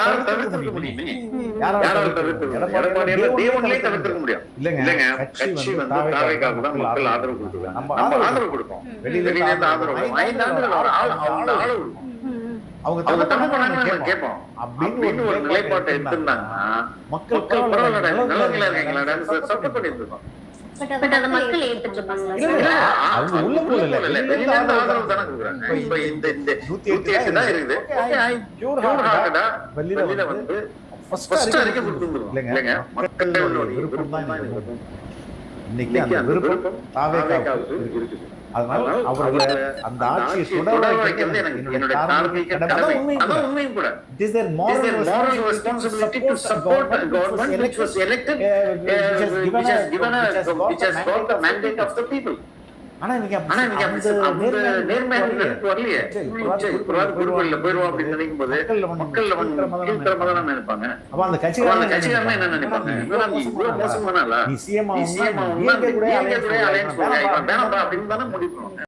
யாரும் தவிர்த்திருக்க முடியுமே? யாரால தவிர்த்திருக்க முடியும்? எடப்பாடியால டே ஒன்லயே தவிர்த்திருக்க முடியும். இல்லைங்க, கட்சி வந்து தாவேக்காவுக்கு தான் மக்கள் ஆதரவு கொடுக்குறாங்க. நம்ம ஆதரவு கொடுப்போம். வெளியில இருந்து ஆதரவு 5 ஆண்டுகள் ஆளு கொடுப்போம். அவங்க தப்பு பண்ணாங்கன்னு கேட்போம் அப்படின்னு ஒரு நிலைப்பாட்டை எடுத்திருந்தாங்கன்னா மக்கள் பரவாயில்ல நிலவரங்களா இருக்கீங்களா சப்போர்ட் பண்ணிட்டு இருக்கோம். பட் அந்த மக்கள் ஏத்துட்டு இருப்பாங்க. அவங்க உள்ள போகல, வெளியில இருந்து ஆதரவு தானே கொடுக்குறாங்க. இப்ப இந்த 108 தான் இருக்குது. பியூர் ஹார்ட்டா வெளியில வந்து ஃபர்ஸ்ட் அறிக்கை கொடுத்துருந்தோம். இல்லைங்க, மக்களோட விருப்பம் தான் இது. இன்னைக்கு அந்த விருப்பம் தாவேக்காவுக்கு இருக்குது. அதனால அவரோட அந்த ஆட்சியை தொடர வைக்கிறது என்னுடைய தார்மீக கடமை. அதான் உண்மையும் கூட. It is their moral responsibility to support a government which was elected, which has got the mandate of the people. ஆனா நீங்க அந்த நேர்மையான வரலையே. குருவல்ல போயிடுவோம் அப்படின்னு நினைக்கும் போது மக்கள் கீழ்த்தரமா தான் நினைப்பாங்க. அப்ப அந்த கட்சிக்காரங்க என்ன நினைப்பாங்க? இவ்வளவு மோசமானால நீ சிஎம் அலையன்ஸ் வேணாம் அப்படின்னு தானே முடிவு பண்ணுவாங்க.